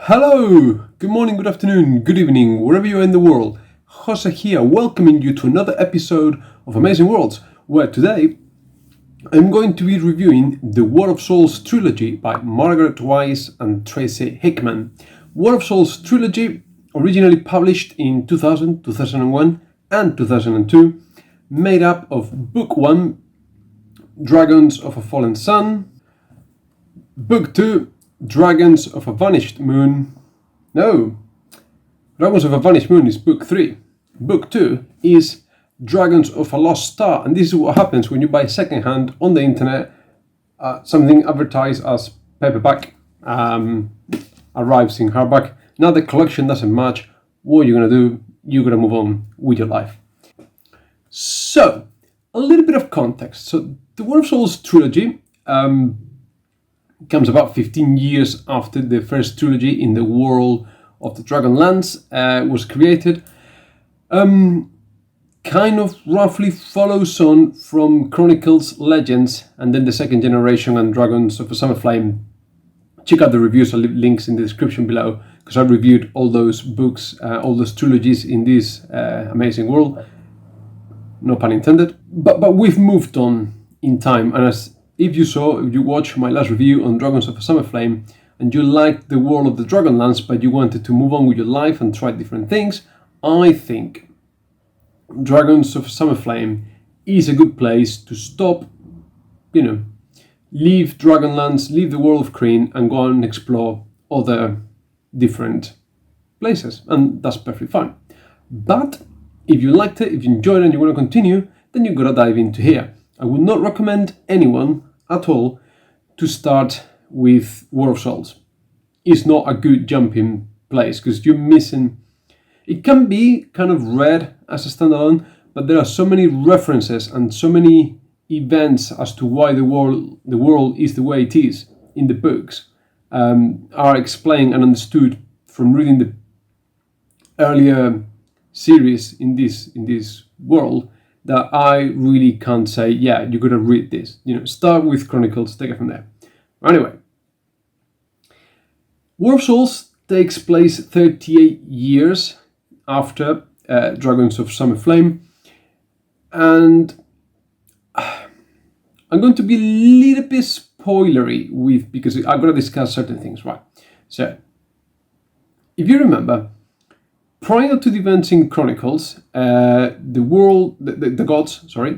Hello! Good morning, good afternoon, good evening, wherever you are in the world. Jose here, welcoming you to another episode of Amazing Worlds, where today I'm going to be reviewing the War of Souls Trilogy by Margaret, Weiss and Tracy Hickman. War of Souls Trilogy, originally published in 2000, 2001 and 2002, made up of Book 1, Dragons of a Fallen Sun, Book 2, Dragons of a Vanished Moon. No, Dragons of a Vanished Moon is Book 3. Book 2 is Dragons of a Lost Star, and this is what happens when you buy secondhand on the internet. Something advertised as paperback arrives in hardback. Now the collection doesn't match. What are you going to do? You're going to move on with your life. So, a little bit of context. So, the War of Souls trilogy comes about 15 years after the first trilogy in the world of the Dragonlance was created. Kind of roughly follows on from Chronicles, Legends, and then the second generation and Dragons of Summerflame. Check out the reviews, I'll leave links in the description below, because I've reviewed all those books, all those trilogies in this amazing world. No pun intended. But we've moved on in time, and if you watched my last review on Dragons of Summerflame, and you liked the world of the Dragonlance, but you wanted to move on with your life and try different things, I think Dragons of Summerflame is a good place to stop, leave Dragonlance, leave the world of Kryn, and go and explore other different places, and that's perfectly fine. But if you liked it, if you enjoyed it and you want to continue, then you've got to dive into here. I would not recommend anyone at all to start with War of Souls. It's not a good jumping place because you're missing. It can be kind of read as a standalone, but there are so many references and so many events as to why the world is the way it is in the books are explained and understood from reading the earlier series in this world, that I really can't say, yeah, you gotta read this. Start with Chronicles, take it from there. Anyway, War of Souls takes place 38 years after Dragons of Summerflame, and I'm going to be a little bit spoilery because I've got to discuss certain things, right? So, if you remember, prior to the events in Chronicles, the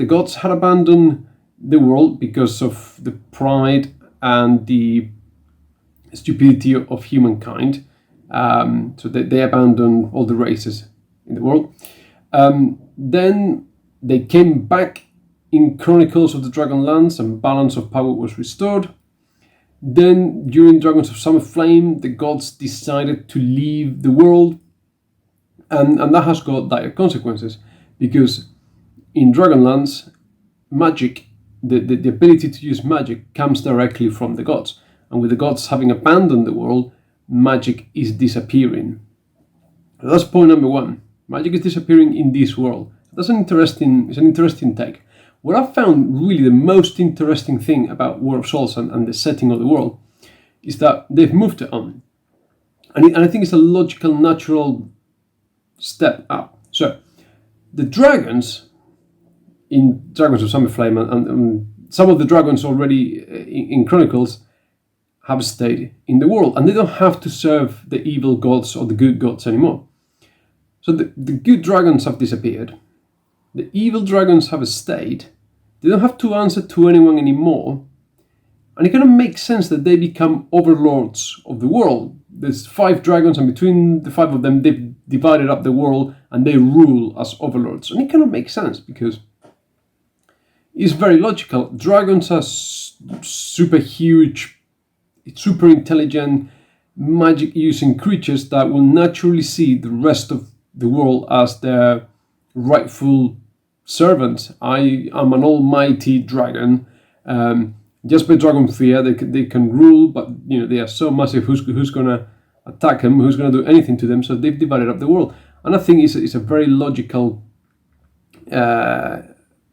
gods had abandoned the world because of the pride and the stupidity of humankind. So they abandoned all the races in the world. Then they came back in Chronicles of the Dragonlance and balance of power was restored. Then during Dragons of Summerflame, the gods decided to leave the world. And that has got dire consequences, because in Dragonlance, magic, the ability to use magic comes directly from the gods. And with the gods having abandoned the world, magic is disappearing. So that's point number one. Magic is disappearing in this world. It's an interesting take. What I found really the most interesting thing about War of Souls and the setting of the world is that they've moved it on. And I think it's a logical, natural step up. So, the dragons in Dragons of Summerflame and some of the dragons already in Chronicles have stayed in the world, and they don't have to serve the evil gods or the good gods anymore. So the good dragons have disappeared. The evil dragons have stayed. They don't have to answer to anyone anymore. And it kind of makes sense that they become overlords of the world. There's 5 dragons, and between the 5 of them, they've divided up the world, and they rule as overlords. And it kind of makes sense, because it's very logical. Dragons are super huge, super intelligent, magic-using creatures that will naturally see the rest of the world as their rightful servants. I am an almighty dragon. Just by dragon fear, they can rule, but they are so massive. Who's going to attack them? Who's going to do anything to them? So they've divided up the world, and I think it's a very logical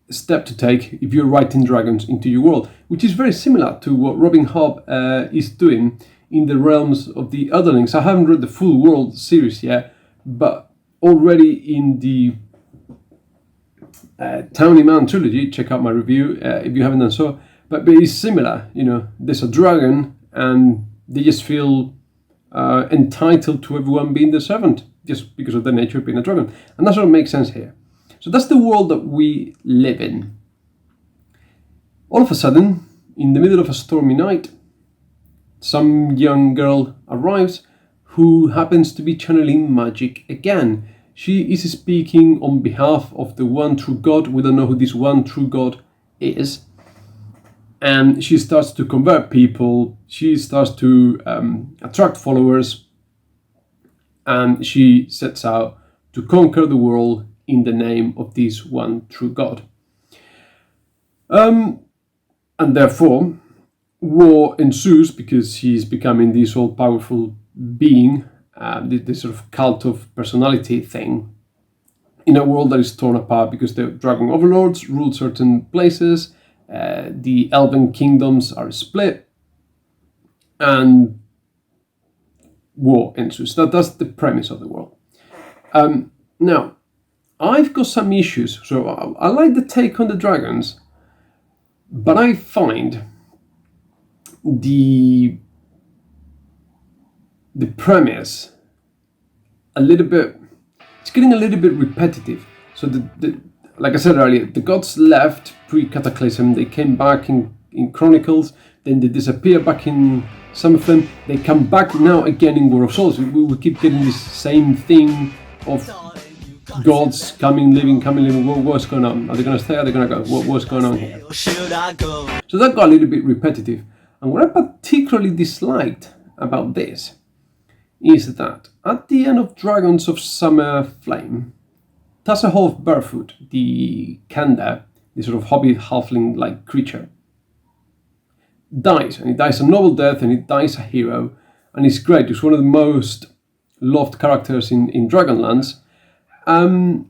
step to take if you're writing dragons into your world, which is very similar to what Robin Hobb is doing in the realms of the Otherlings. I haven't read the full World series yet, but already in the Towny Man trilogy, check out my review if you haven't done so, but it's similar. There's a dragon and they just feel entitled to everyone being their servant just because of the nature of being a dragon, and that sort of makes sense here. So that's the world that we live in. All of a sudden, in the middle of a stormy night, some young girl arrives who happens to be channeling magic again. She is speaking on behalf of the one true God. We don't know who this one true God is. And she starts to convert people. She starts to attract followers. And she sets out to conquer the world in the name of this one true God. And therefore, war ensues because she's becoming this all-powerful being, this sort of cult of personality thing, in a world that is torn apart because the dragon overlords rule certain places, the elven kingdoms are split, and war ensues. That's the premise of the world. Now, I've got some issues. So I like the take on the dragons, but I find the premise it's getting a little bit repetitive. So like I said earlier, the gods left pre-Cataclysm, they came back in Chronicles, then they disappear back in Summerflame, they come back now again in War of Souls. We keep getting this same thing of gods coming, leaving. What's going on? Are they going to stay? Are they going to go? What's going on here? So that got a little bit repetitive. And what I particularly disliked about this is that at the end of Dragons of Summerflame, Tasselhoff Barefoot, the Kanda, this sort of hobbit halfling-like creature, dies. And he dies a noble death, and he dies a hero. And he's great. He's one of the most loved characters in Dragonlance. And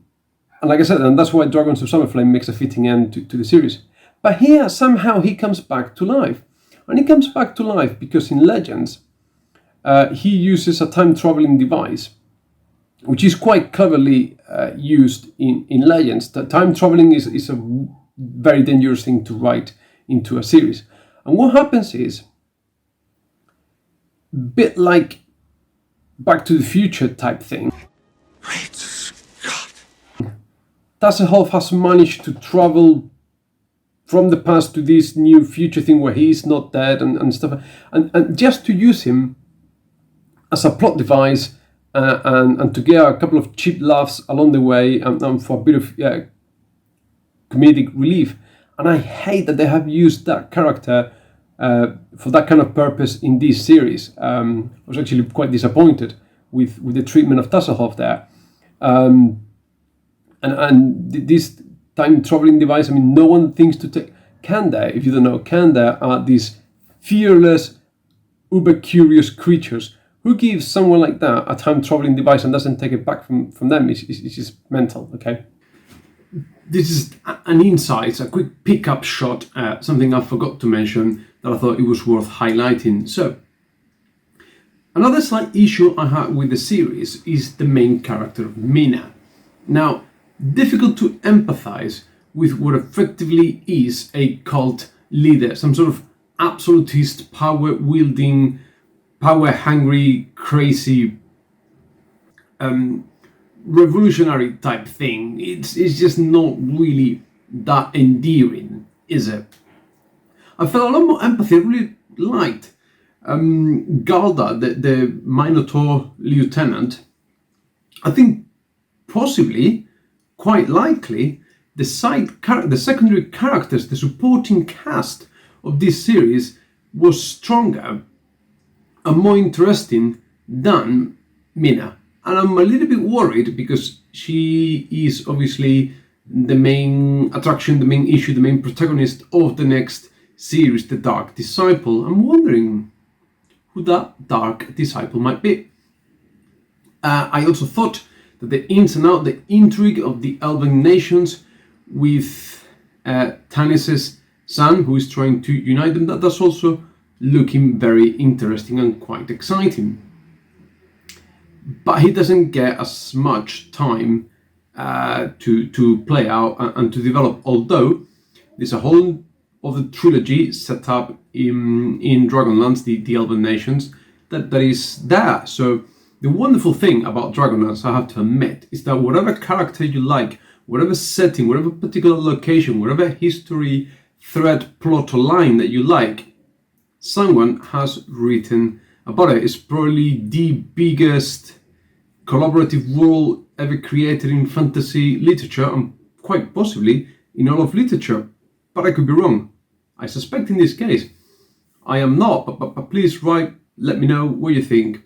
like I said, and that's why Dragons of Summerflame makes a fitting end to the series. But here, somehow, he comes back to life. And he comes back to life because in Legends, he uses a time-traveling device, which is quite cleverly used in Legends. Time-traveling is a very dangerous thing to write into a series. And what happens is, a bit like Back to the Future type thing, Tasselhoff has managed to travel from the past to this new future thing where he's not dead and stuff, and just to use him as a plot device and to get a couple of cheap laughs along the way and for a bit of comedic relief. And I hate that they have used that character for that kind of purpose in this series. I was actually quite disappointed with the treatment of Tasselhoff there. And this time-traveling device, I mean, no one thinks to take... Kanda, if you don't know, Kanda are these fearless, uber-curious creatures. Who gives someone like that a time-traveling device and doesn't take it back from them? It's just mental, okay? This is an insight, a quick pick-up shot, something I forgot to mention that I thought it was worth highlighting. So, another slight issue I had with the series is the main character, Mina. Now, difficult to empathize with what effectively is a cult leader, some sort of absolutist, power-wielding, power-hungry, crazy, revolutionary type thing. It's just not really that endearing, is it? I felt a lot more empathy. I really liked Galda, the Minotaur lieutenant. I think possibly, quite likely, the secondary characters, the supporting cast of this series was stronger and more interesting than Mina. And I'm a little bit worried because she is obviously the main attraction, the main issue, the main protagonist of the next series, The Dark Disciple. I'm wondering who that Dark Disciple might be. I also thought that the ins and outs, the intrigue of the Elven nations with Tanis's son, who is trying to unite them, that's also looking very interesting and quite exciting. But he doesn't get as much time to play out and to develop, although there's a whole other trilogy set up in Dragonlance, the Elven Nations, that is there. So the wonderful thing about Dragonlance, I have to admit, is that whatever character you like, whatever setting, whatever particular location, whatever history, thread, plot or line that you like, someone has written about it. It's probably the biggest collaborative world ever created in fantasy literature, and quite possibly in all of literature. But I could be wrong. I suspect in this case I am not, but please let me know what you think.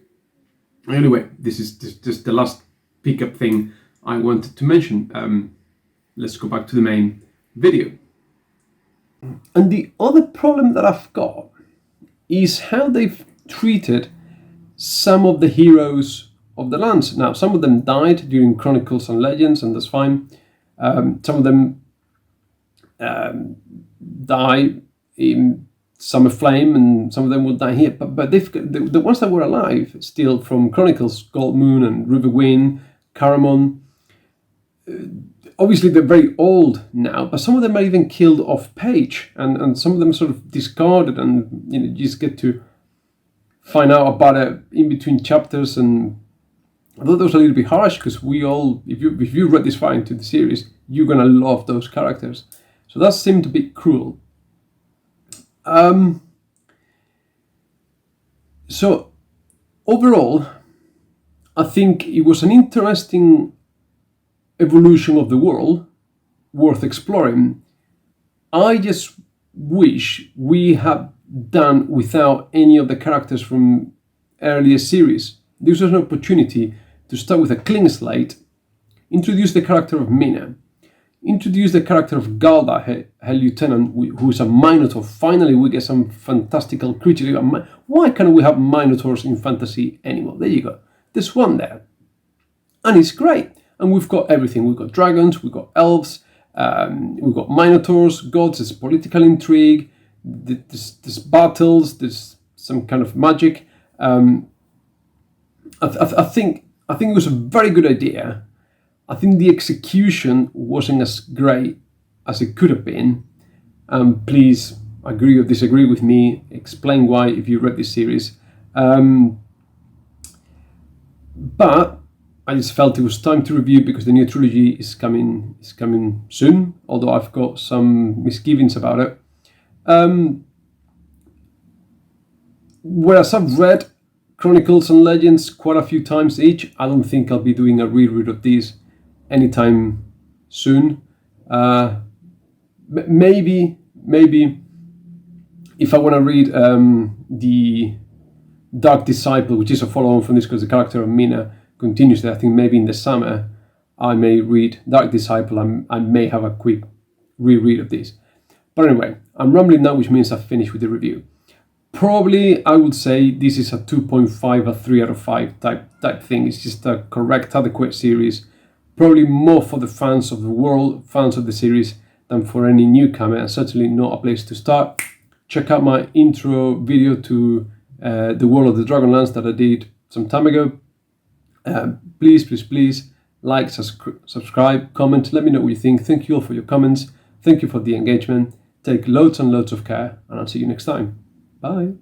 Anyway, this is just the last pickup thing I wanted to mention. Let's go back to the main video. And the other problem that I've got is how they've treated some of the heroes of the lands. Now, some of them died during Chronicles and Legends, and that's fine. Some of them die in Summerflame, and some of them will die here. But they've the ones that were alive still from Chronicles, Goldmoon and Riverwind, Caramon. Obviously, they're very old now, but some of them are even killed off page, and some of them are sort of discarded, and you just get to find out about it in between chapters. And I thought that was a little bit harsh, because if you read this far into the series, you're gonna love those characters. So that seemed a bit cruel. So overall, I think it was an interesting evolution of the world, worth exploring. I just wish we had done without any of the characters from earlier series. This was an opportunity to start with a clean slate, introduce the character of Mina, introduce the character of Galda, her lieutenant, who is a Minotaur. Finally, we get some fantastical creatures. Why can't we have Minotaurs in fantasy anymore? There you go. There's one there. And it's great. And we've got everything. We've got dragons, we've got elves, we've got Minotaurs, gods, there's political intrigue, there's battles, there's some kind of magic. I think it was a very good idea. I think the execution wasn't as great as it could have been. Please agree or disagree with me. Explain why if you read this series. But I just felt it was time to review, because the new trilogy is coming soon. Although I've got some misgivings about it. Whereas I've read Chronicles and Legends quite a few times each, I don't think I'll be doing a reread of these anytime soon. Maybe if I want to read the Dark Disciple, which is a follow-on from this, because the character of Mina continues there. I think maybe in the summer I may read Dark Disciple. I may have a quick reread of this. But anyway, I'm rambling now, which means I've finished with the review. Probably I would say this is a 2.5, a 3 out of 5 type thing. It's just a correct, adequate series. Probably more for the fans of the world, fans of the series, than for any newcomer, and certainly not a place to start. Check out my intro video to the World of the Dragonlance that I did some time ago. Please like, subscribe, comment, let me know what you think. Thank you all for your comments. Thank you for the engagement. Take loads and loads of care, and I'll see you next time. Bye.